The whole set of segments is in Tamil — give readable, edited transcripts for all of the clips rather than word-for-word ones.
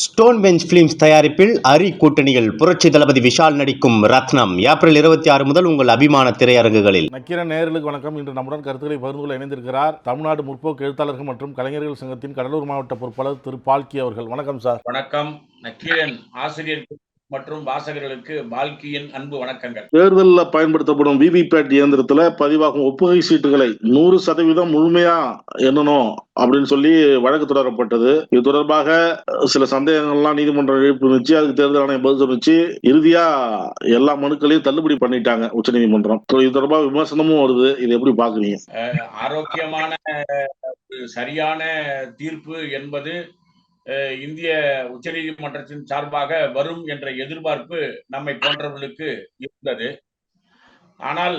ஸ்டோன் பெஞ்ச் பிலிம்ஸ் தயாரிப்பில் அரி கூட்டணியில் புரட்சி தளபதி விஷால் நடிக்கும் ரத்னம் ஏப்ரல் 26 முதல் உங்கள் அபிமான திரையரங்குகளில். நக்கீரன் நேயர்களுக்கு வணக்கம். இன்று நம்முடன் கருத்துக்களை பகிர்ந்து கொள்ள இணைந்திருக்கிறார் தமிழ்நாடு முற்போக்கு எழுத்தாளர்கள் மற்றும் கலைஞர்கள் சங்கத்தின் கடலூர் மாவட்ட பொறுப்பாளர் திரு பால்கி அவர்கள். வணக்கம் சார். வணக்கம். நக்கீரன் ஆசிரியர் மற்றும் வாசகர்களுக்கு பால்கியின் அன்பு வணக்கங்கள். தேர்தலில் பயன்படுத்தப்படும் விவிபேட் இயந்திரத்துல பதிவாகும் ஒப்புகை சீட்டுகளை 100% முழுமையா எண்ணணும் அப்படின்னு சொல்லி வழக்கு தொடரப்பட்டது. இது தொடர்பாக சில சந்தேகங்கள்லாம் நீதிமன்றம் எழுப்பிச்சு. அதுக்கு தேர்தல் ஆணையம் பதில் சொல்லிச்சு. இறுதியா எல்லா மனுக்களையும் தள்ளுபடி பண்ணிட்டாங்க உச்ச நீதிமன்றம். இது தொடர்பாக விமர்சனமும் வருது. இது எப்படி பாக்குறீங்க? ஆரோக்கியமான சரியான தீர்ப்பு என்பது இந்திய உச்ச நீதிமன்றத்தின் சார்பாக வரும் என்ற எதிர்பார்ப்பு நம்மை போன்றவர்களுக்கு இருந்தது. ஆனால்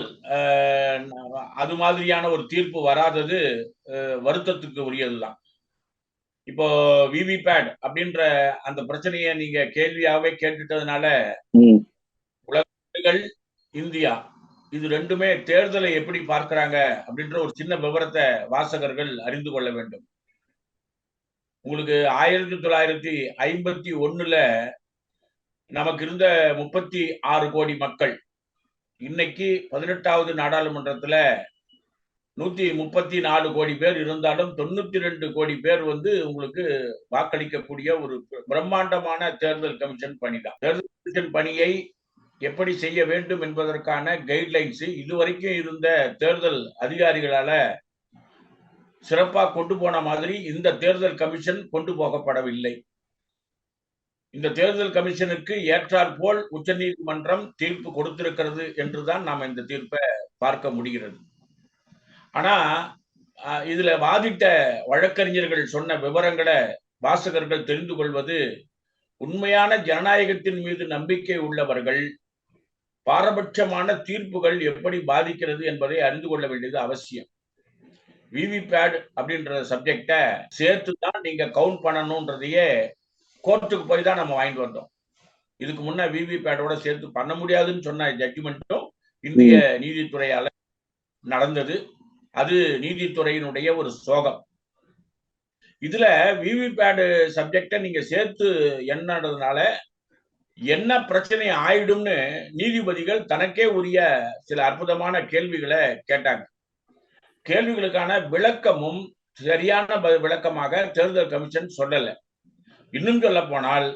அது மாதிரியான ஒரு தீர்ப்பு வராதது வருத்தத்துக்கு உரியதுதான். இப்போ விவிபேட் அப்படின்ற அந்த பிரச்சனையை நீங்க கேள்வியாவே கேட்டுட்டதுனால உலக இந்தியா இது ரெண்டுமே தேர்தலை எப்படி பார்க்கிறாங்க அப்படின்ற ஒரு சின்ன விவரத்தை வாசகர்கள் அறிந்து கொள்ள வேண்டும். உங்களுக்கு 1951 நமக்கு இருந்த 36 கோடி மக்கள் இன்னைக்கு 18வது நாடாளுமன்றத்துல 134 கோடி பேர் இருந்தாலும் 92 கோடி பேர் உங்களுக்கு வாக்களிக்கக்கூடிய ஒரு பிரம்மாண்டமான தேர்தல் கமிஷன் பணிதான். தேர்தல் கமிஷன் பணியை எப்படி செய்ய வேண்டும் என்பதற்கான கைட்லைன்ஸ் இதுவரைக்கும் இருந்த தேர்தல் அதிகாரிகளால சிறப்பா கொண்டு போன மாதிரி இந்த தேர்தல் கமிஷன் கொண்டு போகப்படவில்லை. இந்த தேர்தல் கமிஷனுக்கு ஏற்றாற் போல் உச்ச நீதிமன்றம் தீர்ப்பு கொடுத்திருக்கிறது என்றுதான் நாம் இந்த தீர்ப்பை பார்க்க முடிகிறது. ஆனா இதுல வாதிட்ட வழக்கறிஞர்கள் சொன்ன விவரங்களை வாசகர்கள் தெரிந்து கொள்வது, உண்மையான ஜனநாயகத்தின் மீது நம்பிக்கை உள்ளவர்கள் பாரபட்சமான தீர்ப்புகள் எப்படி பாதிக்கிறது என்பதை அறிந்து கொள்ள வேண்டியது அவசியம். விவிபேட் அப்படின்ற சப்ஜெக்ட சேர்த்து தான் நீங்க கவுண்ட் பண்ணணும்ன்றதையே கோர்ட்டுக்கு போய் தான் நம்ம வாங்கிட்டு வந்தோம். இதுக்கு முன்ன விவிபேட்டோட சேர்த்து பண்ண முடியாதுன்னு சொன்ன ஜட்ஜ்மெண்ட்டும் இந்திய நீதித்துறையால நடந்தது. அது நீதித்துறையினுடைய ஒரு சோகம். இதுல விவிபேட் சப்ஜெக்ட நீங்க சேர்த்து எண்ணறதுனால என்ன பிரச்சனை ஆயிடும்னு நீதிபதிகள் தனக்கே உரிய சில அற்புதமான கேள்விகளை கேட்டாங்க. கேள்விகளுக்கான விளக்கமும் சரியான விளக்கமாக தேர்தல் கமிஷன் சொல்லல. இன்னும் சொல்ல போனால்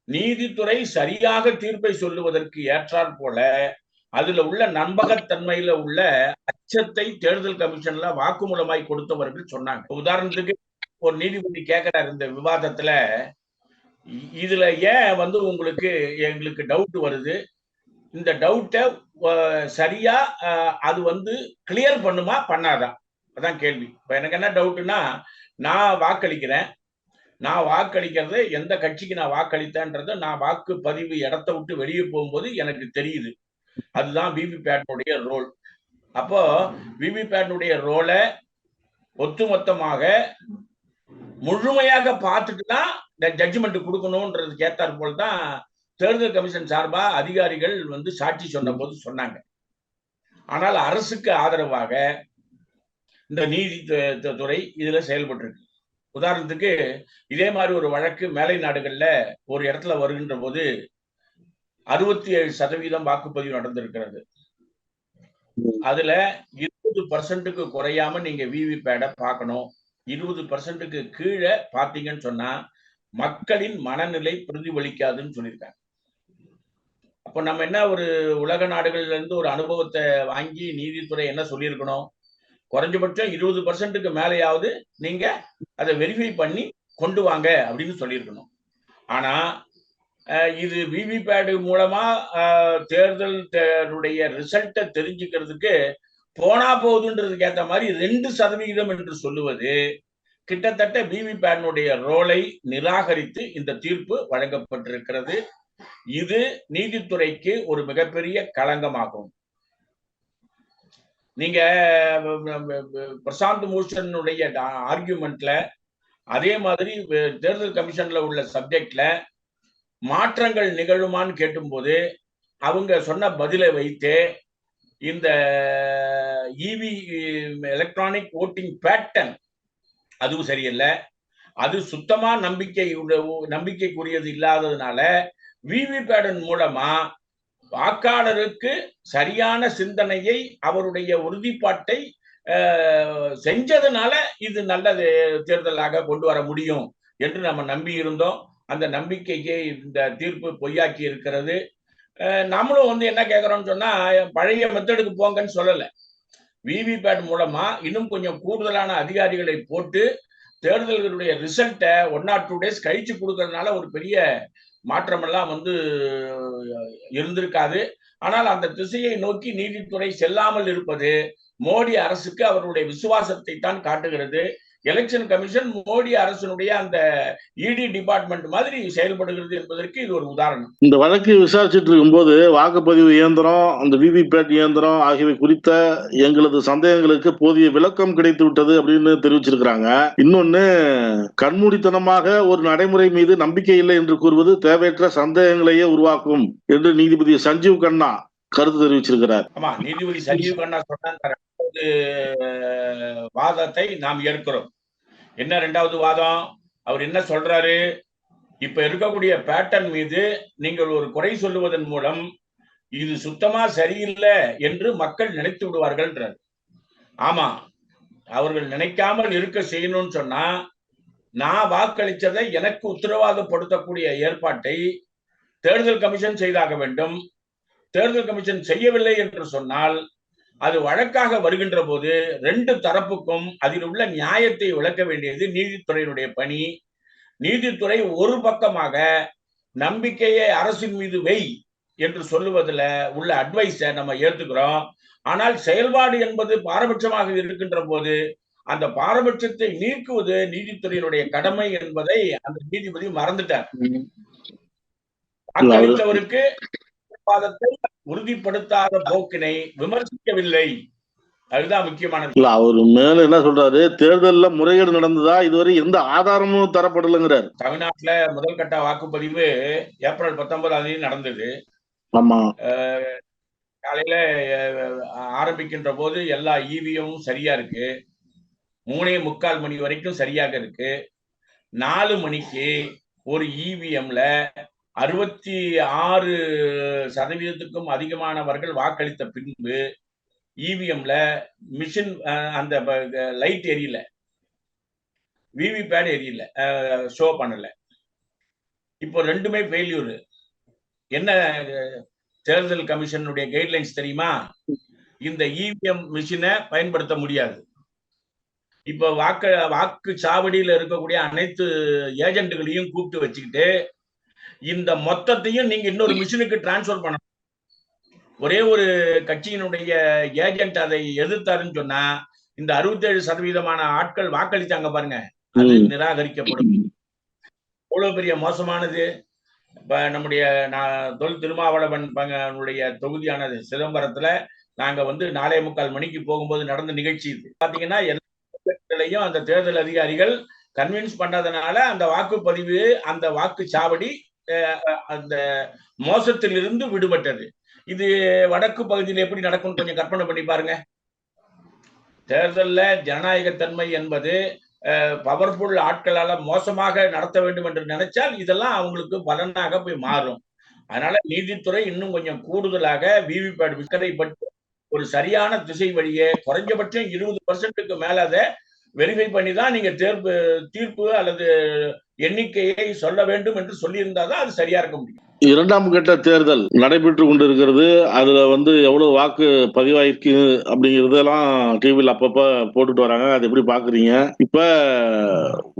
நீதித்துறை சரியாக தீர்ப்பை சொல்லுவதற்கு ஏற்றாற் போல அதுல உள்ள நம்பகத்தன்மையில உள்ள அச்சத்தை தேர்தல் கமிஷன்ல வாக்குமூலமாய் கொடுத்தவர்கள் சொன்னாங்க. உதாரணத்துக்கு ஒரு நீதிபதி கேட்கிறார் இந்த விவாதத்துல, இதுல ஏன் உங்களுக்கு எங்களுக்கு டவுட் வருது, இந்த டவுட்டை சரியா அது கிளியர் பண்ணுமா பண்ணாதா, அதான் கேள்வி. இப்ப எனக்கு என்ன டவுட்னா, நான் வாக்களிக்கிறேன், நான் வாக்களிக்கிறது எந்த கட்சிக்கு நான் வாக்களித்தேன்றது நான் வாக்கு பதிவு இடத்தை விட்டு வெளியே போகும்போது எனக்கு தெரியுது. அதுதான் விவிபேட்னுடைய ரோல். அப்போ விவிபேட்னுடைய ரோலை ஒட்டுமொத்தமாக முழுமையாக பார்த்துட்டு தான் ஜட்ஜ்மெண்ட் கொடுக்கணும்ன்றதுக்கு ஏற்றாற் போல் தான் தேர்தல் கமிஷன் சார்பா அதிகாரிகள் சாட்சி சொன்ன போது சொன்னாங்க. ஆனால் அரசுக்கு ஆதரவாக இந்த நீதித்துறை இதுல செயல்பட்டு இருக்கு. உதாரணத்துக்கு இதே மாதிரி ஒரு வழக்கு மேலை நாடுகள்ல ஒரு இடத்துல வருகின்ற போது 67% வாக்குப்பதிவு நடந்திருக்கிறது. அதுல 20% குறையாம நீங்க விவிபேட பார்க்கணும். 20% கீழே பாத்தீங்கன்னு சொன்னா மக்களின் மனநிலை பிரதிபலிக்காதுன்னு சொல்லியிருக்காங்க. அப்ப நம்ம என்ன, ஒரு உலக நாடுகள்ல இருந்து ஒரு அனுபவத்தை வாங்கி நீதித்துறை என்ன சொல்லியிருக்கணும், குறைஞ்சபட்சம் 20% மேலேயாவது நீங்க அதை வெரிஃபை பண்ணி கொண்டு வாங்க அப்படின்னு சொல்லியிருக்கணும். ஆனா இது விவிபேட் மூலமா தேர்தல் ரிசல்ட்டை தெரிஞ்சுக்கிறதுக்கு போனா போகுதுன்றதுக்கு ஏற்ற மாதிரி 2% என்று சொல்லுவது கிட்டத்தட்ட விவிபேட்னுடைய ரோலை நிராகரித்து இந்த தீர்ப்பு வழங்கப்பட்டிருக்கிறது. இது நீதித்துறைக்கு ஒரு மிகப்பெரிய களங்கமாகும். நீங்க பிரசாந்த் பூஷனுடைய ஆர்கியூமெண்ட்ல அதே மாதிரி தேர்தல் கமிஷன்ல உள்ள சப்ஜெக்ட்ல மாற்றங்கள் நிகழுமான்னு கேட்டும்போது அவங்க சொன்ன பதிலை வைத்து இந்த இவி எலக்ட்ரானிக் ஓட்டிங் பேட்டர்ன் அதுவும் சரியில்லை, அது சுத்தமா நம்பிக்கைக்குரியது இல்லாததுனால விவிபேட் மூலமா வாக்காளருக்கு சரியான சிந்தனையை, அவருடைய உறுதிப்பாட்டை செஞ்சதுனால இது நல்லது தேர்தலாக கொண்டு வர முடியும் என்று நம்ம நம்பி இருந்தோம். அந்த நம்பிக்கைக்கு இந்த தீர்ப்பு பொய்யாக்கி இருக்கிறது. நாமளும் என்ன கேட்கிறோம்னு சொன்னா, பழைய மெத்தடுக்கு போங்கன்னு சொல்லல. விவிபேட் மூலமா இன்னும் கொஞ்சம் கூடுதலான அதிகாரிகளை போட்டு தேர்தல்களுடைய ரிசல்ட்டை 1 or 2 days கழிச்சு கொடுக்கறதுனால ஒரு பெரிய மாற்றமெல்லாம் இருந்திருக்காது. ஆனால் அந்த திசையை நோக்கி நீதித்துறை செல்லாமல் இருப்பது மோடி அரசுக்கு அவருடைய விசுவாசத்தை தான் காட்டுகிறது. எலெக்ஷன் கமிஷன் மோடி அரசினுடைய அந்த இடி டிபார்ட்மெண்ட் மாதிரி செயல்படுகிறது என்பதற்கு இது ஒரு உதாரணம். இந்த வழக்கு விசாரிச்சுட்டு இருக்கும்போது வாக்குப்பதிவு இயந்திரம், அந்த விவிபேட் இயந்திரம் ஆகியவை குறித்த எங்களது சந்தேகங்களுக்கு போதிய விளக்கம் கிடைத்து விட்டது அப்படின்னு தெரிவிச்சிருக்கிறாங்க. இன்னொன்னு, கண்மூடித்தனமாக ஒரு நடைமுறை மீது நம்பிக்கை இல்லை என்று கூறுவது தேவையற்ற சந்தேகங்களையே உருவாக்கும் என்று நீதிபதி சஞ்சீவ் கண்ணா கருத்து தெரிவிச்சிருக்கிறார். ஆமா, நீதிபதி சஞ்சீவ் கண்ணா சொன்ன வாதத்தை நாம் ஏற்கிறோம். என்ன 2வது வாதம்? அவர் என்ன சொல்றாரு? இப்ப இருக்கக்கூடிய பேட்டர்ன் மீது நீங்கள் ஒரு குறை சொல்லுவதன் மூலம் இது சுத்தமா சரியில்லை என்று மக்கள் நினைத்து விடுவார்கள்ன்றார். ஆமா, அவர்கள் நினைக்காமல் இருக்க செய்யணும்னு சொன்னா, நான் வாக்களிச்சதை எனக்கு உத்தரவாதப்படுத்தக்கூடிய ஏற்பாட்டை தேர்தல் கமிஷன் செய்தாக வேண்டும். தேர்தல் கமிஷன் செய்யவில்லை என்று சொன்னால் அது வழக்காக வருகின்ற போது 2 தரப்புக்கும் அதில் உள்ள நியாயத்தை விளக்க வேண்டியது நீதித்துறையினுடைய பணி. நீதித்துறை ஒரு பக்கமாக நம்பிக்கையை அரசின் மீது வை என்று சொல்லுவதில் உள்ள அட்வைஸை நம்ம ஏற்றுக்கிறோம். ஆனால் செயல்பாடு என்பது பாரபட்சமாக இருக்கின்ற போது அந்த பாரபட்சத்தை நீக்குவது நீதித்துறையினுடைய கடமை என்பதை அந்த நீதிபதி மறந்துட்டார். வாக்களித்தவருக்கு வாதத்தை உறுதிப்படுத்தாத போக்கினை விமர்சிக்கவில்லை. அதுதான் முக்கியமானது. இல்ல, அவர் மேல என்ன சொல்றாரு, தேர்தல்ல முறைகேடு நடந்ததா இதுவரை எந்த ஆதாரமும் தரப்படலைங்கிறார். தமிழ்நாட்டுல முதல் கட்ட வாக்குப்பதிவு ஏப்ரல் 19 நடந்தது. ஆமா, காலையில ஆரம்பிக்கின்ற போது எல்லா இவிஎம்மும் சரியா இருக்கு. 3:45 மணி வரைக்கும் சரியாக இருக்கு. 4 மணிக்கு ஒரு இவிஎம்ல 66% அதிகமானவர்கள் வாக்களித்த பின்பு இவிஎம்ல மிஷின் அந்த லைட் எரியல, விவிபேட் எரியல, ஷோ பண்ணல. இப்போ 2மே ஃபெயில்யூர். என்ன தேர்தல் கமிஷனுடைய கைட்லைன்ஸ் தெரியுமா? இந்த இவிஎம் மிஷினை பயன்படுத்த முடியாது. இப்ப வாக்கு சாவடியில் இருக்கக்கூடிய அனைத்து ஏஜென்ட்டுகளையும் கூப்பிட்டு வச்சுக்கிட்டு இந்த மொத்தத்தையும் நீங்க இன்னொரு மிஷினுக்கு டிரான்ஸ்பர் பண்ணணும். ஒரே ஒரு கட்சியினுடைய ஏஜென்ட் அதை எதிர்த்தாருன்னு சொன்னா இந்த 67% ஆட்கள் வாக்களித்தாங்க பாருங்க, அது நிராகரிக்கப்படும். எவ்வளவு பெரிய மோசமானது! இப்ப நம்முடைய தொல் திருமாவளவன் தொகுதியானது சிதம்பரத்துல நாங்க 4:45 மணிக்கு போகும்போது நடந்த நிகழ்ச்சி இது. பாத்தீங்கன்னா எல்லா அந்த தேர்தல் அதிகாரிகள் கன்வின்ஸ் பண்ணதுனால அந்த வாக்குப்பதிவு, அந்த வாக்குச்சாவடி அந்த மோசத்திலிருந்து விடுபட்டது. இது வடக்கு பகுதியில் எப்படி நடக்கும் கொஞ்சம் கற்பனை பண்ணி பாருங்க. தேர்தல்ல ஜனநாயகத்தன்மை என்பது பவர்ஃபுல் ஆட்களால மோசமாக நடத்த வேண்டும் என்று நினைச்சால் இதெல்லாம் அவங்களுக்கு பலனாக போய் மாறும். அதனால நீதித்துறை இன்னும் கொஞ்சம் கூடுதலாக விவிபேட் விக்கரை பற்றி ஒரு சரியான திசை வழியே குறைஞ்சபட்சம் 20% மேல அதை வெரிஃபை பண்ணி தான் நீங்க தீர்ப்பு அல்லது எண்ணிக்கையை சொல்ல வேண்டும் என்று சொல்லியிருந்தாதான் அது சரியா இருக்க முடியும். 2ஆம் கட்ட தேர்தல் நடைபெற்று கொண்டிருக்கிறது. அதுல எவ்வளவு வாக்கு பதிவாயிருக்கு அப்படிங்கறதெல்லாம் டிவியில் அப்பப்ப போட்டுட்டு வராங்க. அது எப்படி பாக்குறீங்க? இப்ப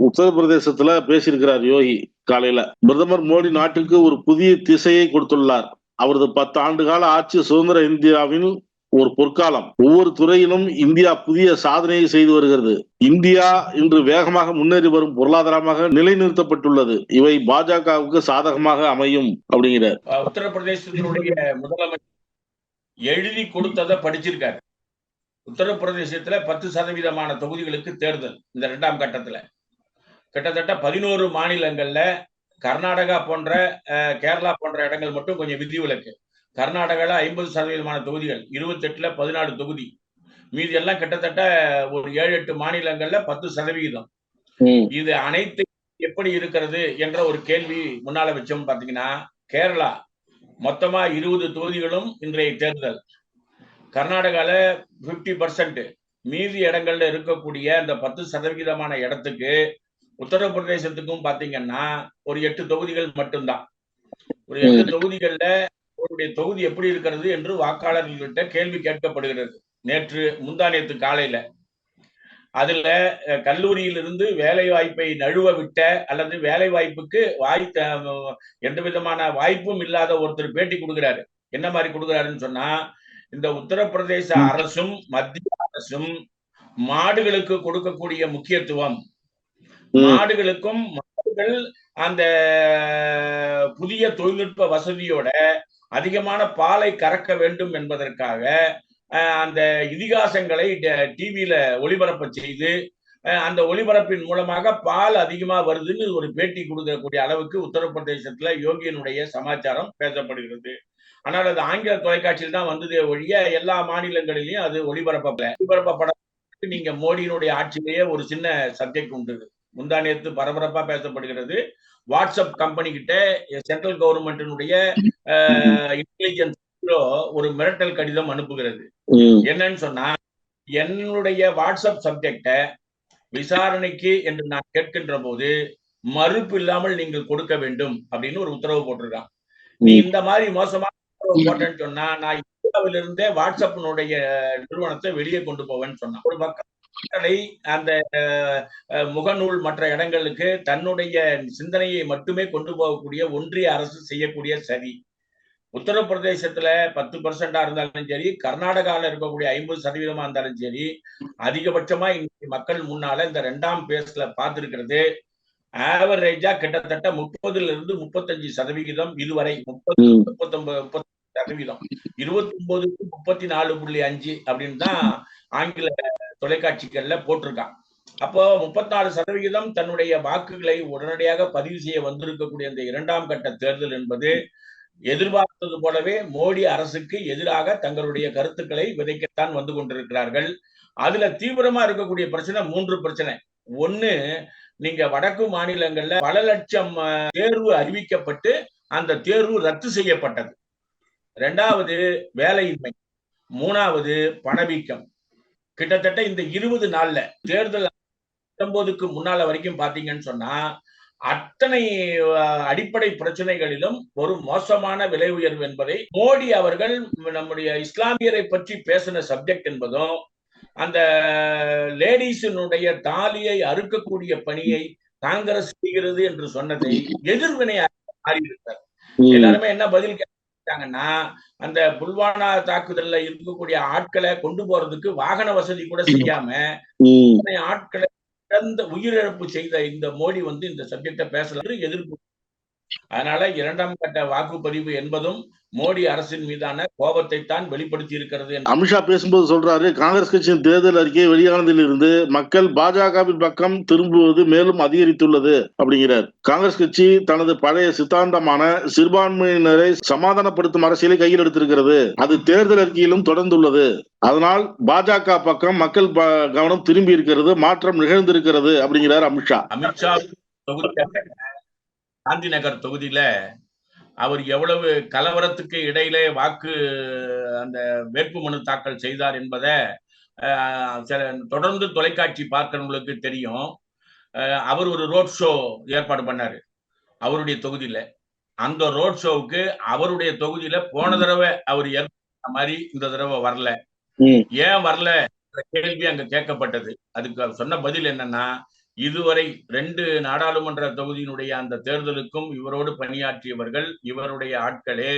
உத்தரப்பிரதேசத்துல பேசியிருக்கிறார் யோகி. காலையில பிரதமர் மோடி நாட்டுக்கு ஒரு புதிய திசையை கொடுத்துள்ளார். அவரது 10 ஆண்டு கால ஆட்சி சுதந்திர இந்தியாவின் ஒரு பொற்காலம். ஒவ்வொரு துறையிலும் இந்தியா புதிய சாதனையை செய்து வருகிறது. இந்தியா இன்று வேகமாக முன்னேறி வரும் பொருளாதாரமாக நிலைநிறுத்தப்பட்டுள்ளது. இவை பாஜகவுக்கு சாதகமாக அமையும் அப்படிங்கிறார். உத்தரப்பிரதேசத்தினுடைய முதலமைச்சர் எழுதி கொடுத்ததை படிச்சிருக்காரு. உத்தரப்பிரதேசத்துல 10% தொகுதிகளுக்கு தேர்தல் இந்த 2ஆம் கட்டத்துல கிட்டத்தட்ட 11 மாநிலங்கள்ல கர்நாடகா போன்ற கேரளா போன்ற இடங்கள் மட்டும் கொஞ்சம் விதிவிலக்கு. கர்நாடகால 50% தொகுதிகள், 28ல 14 தொகுதி, மீதி எல்லாம் கிட்டத்தட்ட ஒரு 7-8 மாநிலங்கள்ல 10%. இது அனைத்து எப்படி இருக்கிறது என்ற ஒரு கேள்வி முன்னால வச்சோம். பாத்தீங்கன்னா கேரளா மொத்தமா 20 தொகுதிகளும் இன்றைய தேர்தல். கர்நாடகால 50%, மீதி இடங்கள்ல இருக்கக்கூடிய அந்த 10% இடத்துக்கு உத்தரப்பிரதேசத்துக்கும் பாத்தீங்கன்னா ஒரு 8 தொகுதிகள் மட்டும்தான். ஒரு 8 தொகுதிகள்ல அவருடைய தொகுதி எப்படி இருக்கிறது என்று வாக்காளர்கள்கிட்ட கேள்வி கேட்கப்படுகிறது. முந்தா நேற்று காலையில அதுல கல்லூரியிலிருந்து வேலை வாய்ப்பை நழுவ விட்ட அல்லது வேலை வாய்ப்புக்கு எந்த விதமான வாய்ப்பும் இல்லாத ஒருத்தர் பேட்டி கொடுக்கிறாரு. என்ன மாதிரி கொடுக்கிறாருன்னு சொன்னா, இந்த உத்தரப்பிரதேச அரசும் மத்திய அரசும் மாடுகளுக்கு கொடுக்கக்கூடிய முக்கியத்துவம், மாடுகளுக்கும் மாடுகள் அந்த புதிய தொழில்நுட்ப வசதியோட அதிகமான பாலை கறக்க வேண்டும் என்பதற்காக அந்த இதிகாசங்களை டிவியில ஒளிபரப்ப செய்து அந்த ஒளிபரப்பின் மூலமாக பால் அதிகமா வருதுன்னு ஒரு பேட்டி கொடுக்கக்கூடிய அளவுக்கு உத்தரப்பிரதேசத்துல யோகியனுடைய சமாச்சாரம் பேசப்படுகிறது. ஆனால் அது ஆங்கில தொலைக்காட்சியில் தான் வந்ததே ஒழிய எல்லா மாநிலங்களிலையும் அது ஒளிபரப்பப்பட. நீங்க மோடியினுடைய ஆட்சியிலேயே ஒரு சின்ன சப்ஜெக்ட் உண்டு, முந்தா நேற்று பரபரப்பா பேசப்படுகிறது. வாட்ஸ்அப் கம்பெனி கிட்ட சென்ட்ரல் கவர்மெண்டினுடைய இன்டெலிஜென்ஸ் ஒரு மிரட்டல் கடிதம் அனுப்புகிறது. என்னன்னு சொன்னா, என்னுடைய வாட்ஸ்அப் சப்ஜெக்ட விசாரணைக்கு என்று நான் கேட்கின்ற போது மறுப்பு இல்லாமல் நீங்கள் கொடுக்க வேண்டும் அப்படின்னு ஒரு உத்தரவு போட்டிருக்கான். நீ இந்த மாதிரி மோசமான உத்தரவு போட்டேன்னு சொன்னா நான் இந்தியாவிலிருந்தே வாட்ஸ்அப்பினுடைய நிறுவனத்தை வெளியே கொண்டு போவேன்னு சொன்னான். ஒரு மக்களை அந்த முகநூல் மற்ற இடங்களுக்கு தன்னுடைய சிந்தனையை மட்டுமே கொண்டு போகக்கூடிய ஒன்றிய அரசு செய்யக்கூடிய சரி. உத்தரப்பிரதேசத்துல 10% இருந்தாலும் சரி, கர்நாடகாவில் இருக்கக்கூடிய 50% இருந்தாலும் சரி, அதிகபட்சமா இன்னைக்கு மக்கள் முன்னால இந்த 2ஆம் பேஸ்ல பார்த்திருக்கிறது ஆவரேஜா கிட்டத்தட்ட 30% 35% இதுவரை 30-39%, 29க்கு 34.5 அப்படின்னு தான் ஆங்கில தொலைக்காட்சிகள்ல போட்டிருக்கான். அப்போ 34% தன்னுடைய வாக்குகளை உடனடியாக பதிவு செய்ய வந்திருக்கக்கூடிய இந்த 2ஆம் கட்ட தேர்தல் என்பது எதிர்பார்த்தது போலவே மோடி அரசுக்கு எதிராக தங்களுடைய கருத்துக்களை விதைக்கத்தான் வந்து கொண்டிருக்கிறார்கள். அதுல தீவிரமா இருக்கக்கூடிய பிரச்சனை 3 பிரச்சனை. ஒண்ணு, நீங்க வடக்கு மாநிலங்கள்ல பல லட்சம் தேர்வு அறிவிக்கப்பட்டு அந்த தேர்வு ரத்து செய்யப்பட்டது. 2வது வேலையின்மை, 3வது பணவீக்கம். கிட்டத்தட்ட இந்த 20 நாள்ல தேர்தல் 19க்கு முன்னால வரைக்கும் பாத்தீங்கன்னு சொன்னா அத்தனை அடிப்படை பிரச்சனைகளிலும் ஒரு மோசமான விலை உயர்வு என்பதை மோடி அவர்கள் நம்முடைய இஸ்லாமியரை பற்றி பேசின சப்ஜெக்ட் என்பதும் அந்த லேடிஸினுடைய தாலியை அறுக்கக்கூடிய பணியை காங்கிரஸ் செய்கிறது என்று சொன்னதை எதிர்வினை மாறியிருக்கார். எல்லாருமே என்ன பதில் கேட்டாங்கன்னா, அந்த புல்வானா தாக்குதல்ல இருக்கக்கூடிய ஆட்களை கொண்டு போறதுக்கு வாகன வசதி கூட செய்யாம ஆட்களை உயிரிழப்பு செய்த இந்த மோடி இந்த சப்ஜெக்ட பேசல எதிர்ப்பு. அதனால 2ஆம் கட்ட வாக்குப்பதிவு என்பதும் மோடி அரசின் மீதான கோபத்தை தான் வெளிப்படுத்தி இருக்கிறது. அமித்ஷா பேசும்போது சொல்றாரு, காங்கிரஸ் கட்சியின் தேர்தல் அறிக்கை வெளியானதில் இருந்து மக்கள் பாஜகவின் பக்கம் திரும்புவது மேலும் அதிகரித்துள்ளது அப்படிங்கிறார். காங்கிரஸ் கட்சி தனது பழைய சித்தாந்தமான சிறுபான்மையினரை சமாதானப்படுத்தும் அரசியலை கையில் எடுத்திருக்கிறது. அது தேர்தல் அறிக்கையிலும் தொடர்ந்துள்ளது. அதனால் பாஜக பக்கம் மக்கள் கவனம் திரும்பி இருக்கிறது, மாற்றம் நிகழ்ந்திருக்கிறது அப்படிங்கிறார் அமித்ஷா. அமித்ஷா காந்தி நகர் தொகுதியில அவர் எவ்வளவு கலவரத்துக்கு இடையிலே அந்த வேட்புமனு தாக்கல் செய்தார் என்பதை தொடர்ந்து தொலைக்காட்சி பார்க்கிறவங்களுக்கு தெரியும். அவர் ஒரு ரோட் ஷோ ஏற்பாடு பண்ணாரு அவருடைய தொகுதியில. அந்த ரோட் ஷோவுக்கு அவருடைய தொகுதியில போன தடவை அவர் ஏற்பட்ட மாதிரி இந்த தடவை வரல. ஏன் வரல கேள்வி அங்க கேட்கப்பட்டது. அதுக்கு சொன்ன பதில் என்னன்னா, இதுவரை 2 நாடாளுமன்ற தொகுதியினுடைய அந்த தேர்தலுக்கும் இவரோடு பணியாற்றியவர்கள் இவருடைய ஆட்களே.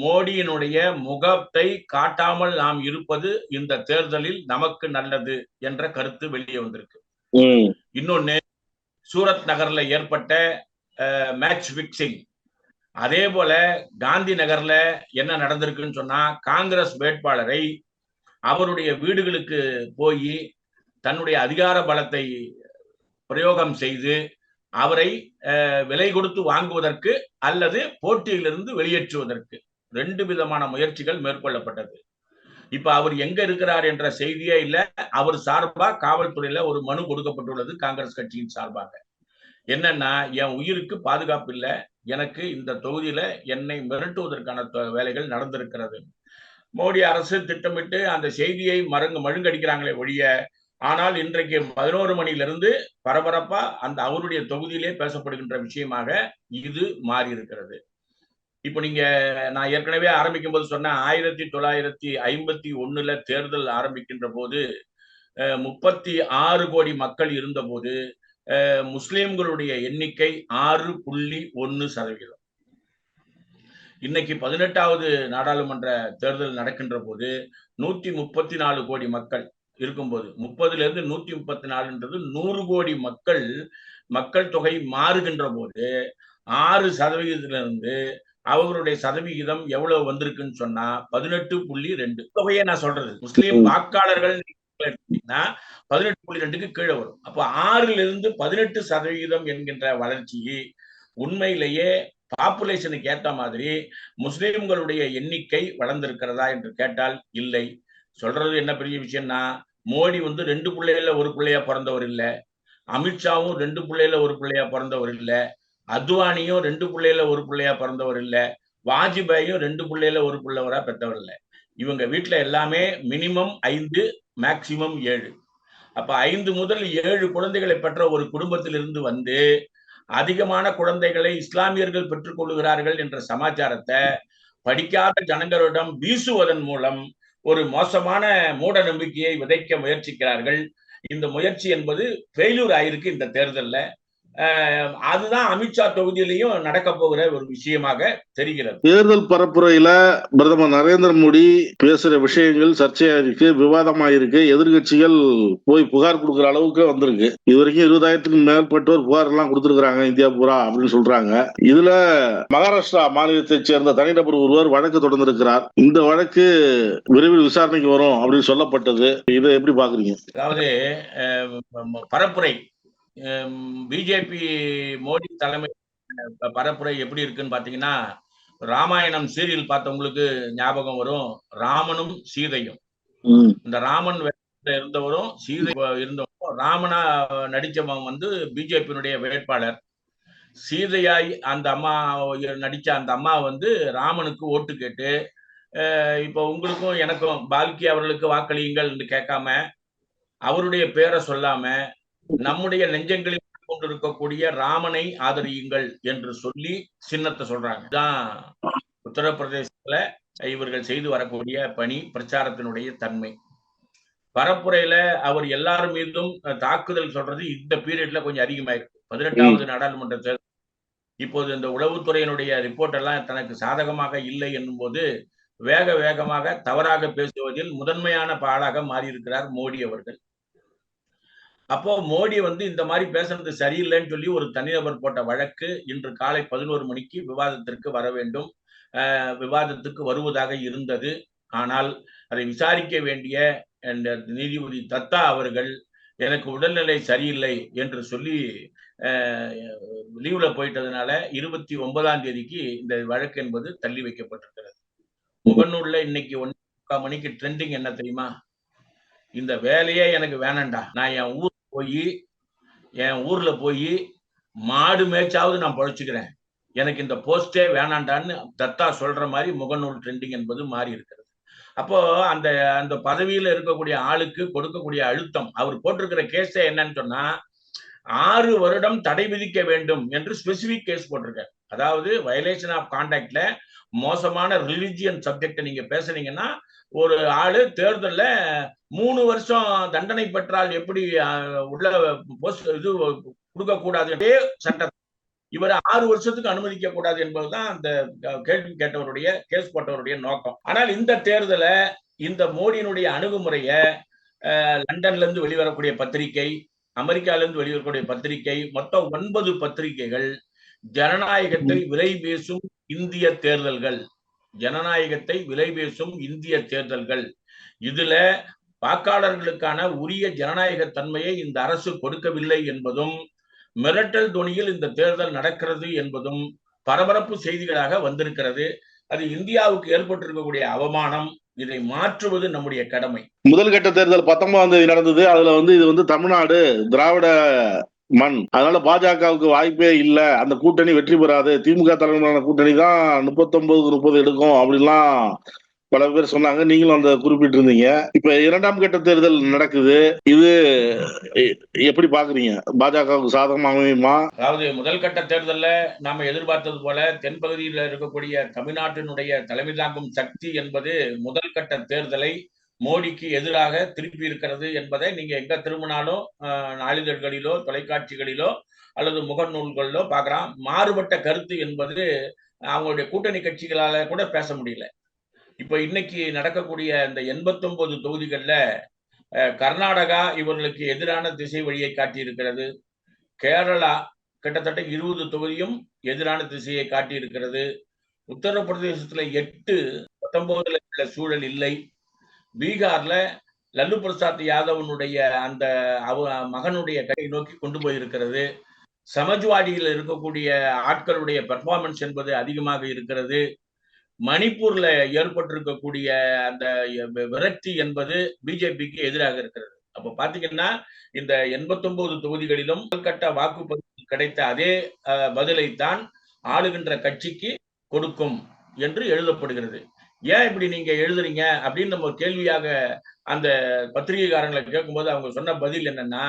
மோடியினுடைய முகத்தை காட்டாமல் நாம் இருப்பது இந்த தேர்தலில் நமக்கு நல்லது என்ற கருத்து வெளியே வந்திருக்கு. இன்னொன்னு, சூரத் நகர்ல ஏற்பட்ட மேட்ச் பிக்சிங். அதே போல காந்தி நகர்ல என்ன நடந்திருக்குன்னு சொன்னா, காங்கிரஸ் வேட்பாளரை அவருடைய வீடுகளுக்கு போய் தன்னுடைய அதிகார பலத்தை பிரயோகம் செய்து அவரை விலை கொடுத்து வாங்குவதற்கு அல்லது போட்டியிலிருந்து வெளியேற்றுவதற்கு 2 விதமான முயற்சிகள் மேற்கொள்ளப்பட்டது. இப்ப அவர் எங்க இருக்கிறார் என்ற செய்தியே இல்ல. அவர் சார்பா காவல்துறையில ஒரு மனு கொடுக்கப்பட்டுள்ளது காங்கிரஸ் கட்சியின் சார்பாக. என்னன்னா, என் உயிருக்கு பாதுகாப்பு இல்ல, எனக்கு இந்த தொகுதியில என்னை மிரட்டுவதற்கான வேலைகள் நடந்திருக்கிறது. மோடி அரசு திட்டமிட்டு அந்த செய்தியை மழுங்கடிக்கிறாங்களே ஒழிய, ஆனால் இன்றைக்கு 11 மணியிலிருந்து பரபரப்பா அந்த அவருடைய தொகுதியிலே பேசப்படுகின்ற விஷயமாக இது மாறி இருக்கிறது. இப்ப நான் ஏற்கனவே ஆரம்பிக்கும் போது சொன்ன 1951 தேர்தல் ஆரம்பிக்கின்ற போது 36 கோடி மக்கள் இருந்த போது முஸ்லிம்களுடைய எண்ணிக்கை 6.1%. இன்னைக்கு 18வது நாடாளுமன்ற தேர்தல் நடக்கின்ற போது 134 கோடி மக்கள் இருக்கும்போது 30லிருந்து 134ன்றது 100 கோடி மக்கள் தொகை மாறுகின்ற போது 6%லிருந்து அவர்களுடைய சதவிகிதம் எவ்வளவு வந்திருக்குன்னு சொன்னா 18.2. தொகையை நான் சொல்றது முஸ்லிம் வாக்காளர்கள் 18.2க்கு கீழே வரும். அப்ப 6லிருந்து 18% என்கின்ற வளர்ச்சி உண்மையிலேயே பாப்புலேஷனுக்கு ஏற்ற மாதிரி முஸ்லிம்களுடைய எண்ணிக்கை வளர்ந்திருக்கிறதா என்று கேட்டால் இல்லை. சொல்றது என்ன பெரிய விஷயம்னா, மோடி 2 பிள்ளைகள ஒரு பிள்ளையா பிறந்தவர் இல்ல, அமித்ஷாவும் 2 பிள்ளைகள ஒரு பிள்ளையா பிறந்தவர் இல்ல, அத்வானியும் 2 பிள்ளைகள ஒரு பிள்ளையா பிறந்தவர் இல்ல, வாஜ்பாயும் 2 பிள்ளைகள ஒரு பிள்ளைவரா பெற்றவர் இல்ல. இவங்க வீட்டுல எல்லாமே மினிமம் 5, மேக்சிமம் 7. அப்ப 5 முதல் 7 குழந்தைகளை பெற்ற ஒரு குடும்பத்திலிருந்து வந்து அதிகமான குழந்தைகளை இஸ்லாமியர்கள் பெற்றுக் கொள்ளுகிறார்கள் என்ற சமாச்சாரத்தை படிக்காத ஜனங்களிடம் வீசுவதன் மூலம் ஒரு மோசமான மூட நம்பிக்கையை விதைக்க முயற்சிக்கிறார்கள். இந்த முயற்சி என்பது ஃபெயிலியர் ஆயிருக்கு இந்த தேர்தல்ல. அதுதான் அமித்ஷா தொகுதியிலையும் நடக்க போகிற ஒரு விஷயமாக தெரிகிறது. தேர்தல் பரப்புரையில பிரதமர் நரேந்திர மோடி பேசுற விஷயங்கள் சர்ச்சையா இருக்கு, விவாதமா இருக்கு. எதிர்கட்சிகள் போய் புகார் கொடுக்கிற அளவுக்கு வந்திருக்கு. இது வரைக்கும் 20,000க்கும் மேற்பட்டோர் புகார் எல்லாம் கொடுத்திருக்கிறாங்க இந்தியா பூரா அப்படின்னு சொல்றாங்க. இதுல மகாராஷ்டிரா மாநிலத்தை சேர்ந்த தனிநபர் ஒருவர் வழக்கு தொடர்ந்திருக்கிறார். இந்த வழக்கு விரைவில் விசாரணைக்கு வரும் அப்படின்னு சொல்லப்பட்டது. இதை எப்படி பாக்குறீங்க? அதாவது பரப்புரை பிஜேபி மோடி தலைமை பரப்புரை எப்படி இருக்குன்னு பாத்தீங்கன்னா, ராமாயணம் சீரியல் பார்த்தவங்களுக்கு ஞாபகம் வரும், ராமனும் சீதையும். இந்த ராமன் இருந்தவரும் சீதை இருந்தவரும், ராமனா நடிச்சவன் பிஜேபியினுடைய வேட்பாளர். சீதையாய் அந்த அம்மா நடிச்ச அந்த அம்மா ராமனுக்கு ஓட்டு கேட்டு, இப்போ உங்களுக்கும் எனக்கும் பால்கி அவர்களுக்கு வாக்களியுங்கள் என்று கேட்காம, அவருடைய பேரை சொல்லாம, நம்முடைய நெஞ்சங்களில் கொண்டிருக்கக்கூடிய ராமனை ஆதரியுங்கள் என்று சொல்லி சின்னத்தை சொல்றாங்க. தான் உத்தரப்பிரதேசத்துல இவர்கள் செய்து வரக்கூடிய பணி, பிரச்சாரத்தினுடைய தன்மை. பரப்புரையில அவர் எல்லார் மீதும் தாக்குதல் சொல்றது இந்த பீரியட்ல கொஞ்சம் அதிகமாயிருக்கு. 18வது நாடாளுமன்ற தேர்தல். இப்போது இந்த உளவுத்துறையினுடைய ரிப்போர்ட் எல்லாம் தனக்கு சாதகமாக இல்லை என்னும் போது வேகமாக தவறாக பேசுவதில் முதன்மையான பாடாக மாறியிருக்கிறார் மோடி அவர்கள். அப்போ மோடி இந்த மாதிரி பேசுறது சரியில்லைன்னு சொல்லி ஒரு தனிநபர் போட்ட வழக்கு இன்று காலை 11 மணிக்கு விவாதத்திற்கு வர வேண்டும், விவாதத்துக்கு வருவதாக இருந்தது. ஆனால் அதை விசாரிக்க வேண்டிய நீதிபதி தத்தா அவர்கள் எனக்கு உடல்நிலை சரியில்லை என்று சொல்லி லீவ்ல போயிட்டதுனால 29ஆம் தேதிக்கு இந்த வழக்கு என்பது தள்ளி வைக்கப்பட்டிருக்கிறது. முகநூல்ல இன்னைக்கு 1:30 மணிக்கு ட்ரெண்டிங் என்ன தெரியுமா? இந்த வேலையே எனக்கு வேணாண்டா, நான் என் ஊர்ல போய் மாடு மேய்ச்சாவது நான் பழச்சுக்கிறேன், எனக்கு இந்த போஸ்டே வேணாண்டான்னு தத்தா சொல்ற மாதிரி முகநூல் ட்ரெண்டிங் என்பது மாறி இருக்கிறது. அப்போ அந்த பதவியில இருக்கக்கூடிய ஆளுக்கு கொடுக்கக்கூடிய அழுத்தம், அவர் போட்டிருக்கிற கேஸே என்னன்னு சொன்னா 6 வருடம் தடை விதிக்க வேண்டும் என்று ஸ்பெசிபிக் கேஸ் போட்டிருக்காரு. அதாவது வயலேஷன் ஆஃப் கான்டாக்ட்ல மோசமான ரிலிஜியன் சப்ஜெக்ட் நீங்க பேசுனீங்கன்னா ஒரு ஆளு தேர்தல்ல 3 வருஷம் தண்டனை பெற்றால் எப்படி உள்ள இது கொடுக்க கூடாது சட்டம், இவர் 6 வருஷத்துக்கு அனுமதிக்க கூடாது என்பதுதான் அந்த கேள்வி கேட்டவருடைய கேஸ் போட்டவருடைய நோக்கம். ஆனால் இந்த தேர்தல இந்த மோடியினுடைய அணுகுமுறைய லண்டன்ல இருந்து வெளிவரக்கூடிய பத்திரிகை, அமெரிக்கால இருந்து வெளிவரக்கூடிய பத்திரிகை, மொத்தம் 9 பத்திரிகைகள் ஜனநாயகத்தை விலை பேசும் இந்திய தேர்தல்கள், ஜனநாயகத்தை விலை பேசும் இந்திய தேர்தல்கள், இதுல வாக்காளர்களுக்கான உரிய ஜனநாயக தன்மையை இந்த அரசு கொடுக்கவில்லை என்பதும், மிரட்டல் தொனியில் இந்த தேர்தல் நடக்கிறது என்பதும் பரபரப்பு செய்திகளாக வந்திருக்கிறது. அது இந்தியாவுக்கு ஏற்பட்டிருக்கக்கூடிய அவமானம். இதை மாற்றுவது நம்முடைய கடமை. முதல் கட்ட தேர்தல் 19ஆம் தேதி நடந்தது. அதுல இது தமிழ்நாடு திராவிட மண், அதனால பாஜகவுக்கு வாய்ப்பே இல்ல, அந்த கூட்டணி வெற்றி பெறாது, திமுக தலைமையிலான கூட்டணி தான் 39-30 எடுக்கும் அப்படின்லாம் பல பேர் சொன்னாங்க. நீங்களும் அந்த குறிப்பிட்டிருந்தீங்க. இப்ப 2ஆம் கட்ட தேர்தல் நடக்குது. இது எப்படி பாக்குறீங்க? பாஜகவுக்கு சாதகமா அமையுமா? அதாவது முதல் கட்ட தேர்தல்ல நாம எதிர்பார்த்தது போல தென்பகுதியில் இருக்கக்கூடிய தமிழ்நாட்டினுடைய தலைமை தாங்கும் சக்தி என்பது முதல் கட்ட தேர்தலை மோடிக்கு எதிராக திருப்பி இருக்கிறது என்பதை நீங்க எங்க திரும்பினாலும் நாளிதழ்களிலோ தொலைக்காட்சிகளிலோ அல்லது முகநூல்களிலோ பார்க்கலாம். மாறுபட்ட கருத்து என்பது அவங்களுடைய கூட்டணி கட்சிகளால கூட பேச முடியல. இப்ப இன்னைக்கு நடக்கக்கூடிய இந்த 89 தொகுதிகள்ல கர்நாடகா இவர்களுக்கு எதிரான திசை வழியை காட்டியிருக்கிறது. கேரளா கிட்டத்தட்ட 20 தொகுதியும் எதிரான திசையை காட்டியிருக்கிறது. உத்தரப்பிரதேசத்துல 8, 19 சூழல் இல்லை. பீகார்ல லல்லு பிரசாத் யாதவனுடைய அந்த மகனுடைய கையை நோக்கி கொண்டு போயிருக்கிறது. சமாஜ்வாடியில் இருக்கக்கூடிய ஆட்களுடைய பெர்ஃபார்மன்ஸ் என்பது அதிகமாக இருக்கிறது. மணிப்பூர்ல ஏற்பட்டிருக்கக்கூடிய அந்த விரக்தி என்பது பிஜேபிக்கு எதிராக இருக்கிறது. அப்ப பாத்தீங்கன்னா இந்த 89 தொகுதிகளிலும் முதல்கட்ட வாக்குப்பதிவு கிடைத்த அதே பதிலைத்தான் ஆளுகின்ற கட்சிக்கு கொடுக்கும் என்று எழுதப்படுகிறது. ஏன் இப்படி நீங்க எழுதுறீங்க அப்படின்னு நம்ம கேள்வியாக அந்த பத்திரிகைக்காரங்களை கேட்கும்போது அவங்க சொன்ன பதில் என்னன்னா,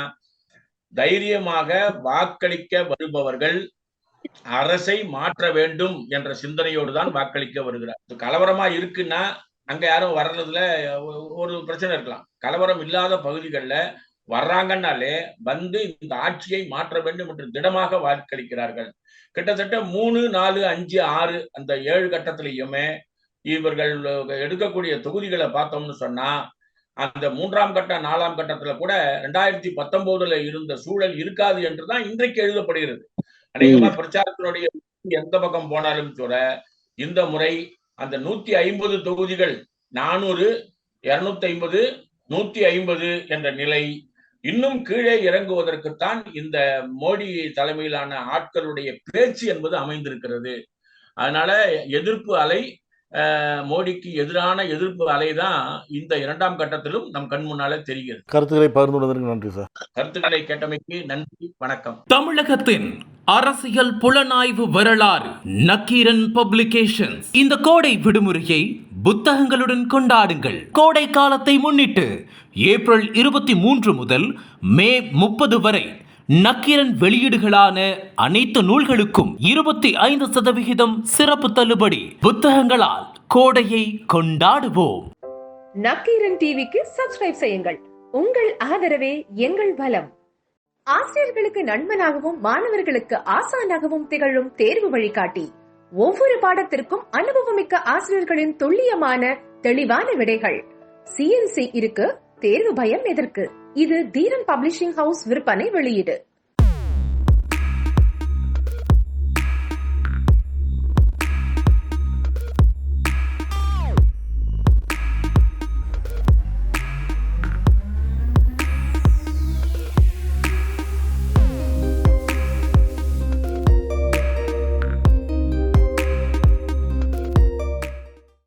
தைரியமாக வாக்களிக்க வருபவர்கள் அரசை மாற்ற வேண்டும் என்ற சிந்தனையோடு தான் வாக்களிக்க வருகிறார். கலவரமா இருக்குன்னா அங்க யாரும் வர்றதுல ஒரு பிரச்சனை இருக்கலாம். கலவரம் இல்லாத பகுதிகளில் வர்றாங்கன்னாலே வந்து இந்த ஆட்சியை மாற்ற வேண்டும் என்று திடமாக வாக்களிக்கிறார்கள். கிட்டத்தட்ட 3, 4, 5, 6 அந்த 7 கட்டத்திலையுமே இவர்கள் எடுக்கக்கூடிய தொகுதிகளை பார்த்தோம்னு சொன்னா அந்த 3ஆம் கட்ட 4ஆம் கட்டத்துல கூட 2019 இருந்த சூழல் இருக்காது என்றுதான் இன்றைக்கு எழுதப்படுகிறது. அநேகமா பிரச்சாரத்தினுடைய எந்த பக்கம் போனாலும் கூட இந்த முறை அந்த 150 தொகுதிகள் 400, 250, 150 என்ற நிலை இன்னும் கீழே இறங்குவதற்குத்தான் இந்த மோடி தலைமையிலான ஆட்களுடைய பேச்சு என்பது அமைந்திருக்கிறது. அதனால எதிர்ப்பு அலை, மோடிக்கு எதிரான எதிர்ப்பு அலைதான் இந்த 2ஆம் கட்டத்திலும் நம் கண் முன்னாலே தெரிகிறது. கருத்துக்களை பகிர்ந்துள்ளதற்கு நன்றி சார். கருத்துக்களை கேட்டமைக்கு நன்றி, வணக்கம். தமிழகத்தின் அரசியல் புலனாய்வு வரலாறு நக்கீரன் பப்ளிகேஷன்ஸ். இந்த கோடை விடுமுறையை புத்தகங்களுடன் கொண்டாடுங்கள். கோடை காலத்தை முன்னிட்டு ஏப்ரல் 23 முதல் மே 30 வரை நக்கீரன் வெளியீடுகளான அனைத்து நூல்களுக்கும் 25% சிறப்பு தள்ளுபடி. புத்தகங்களால் கோடையை கொண்டாடுவோம். நக்கீரன் டிவிக்கு சப்ஸ்கிரைப் செய்யுங்கள். உங்கள் ஆதரவே எங்கள் பலம். ஆசிரியர்களுக்கு நண்பனாகவும் மாணவர்களுக்கு ஆசானாகவும் திகழும் தேர்வு வழிகாட்டி. ஒவ்வொரு பாடத்திற்கும் அனுபவமிக்க ஆசிரியர்களின் துல்லியமான தெளிவான விடைகள். CNC இருக்கு, தேர்வு பயம் எதற்கு? இது தீரன் பப்ளிஷிங் ஹவுஸ் விற்பனை வெளியீடு.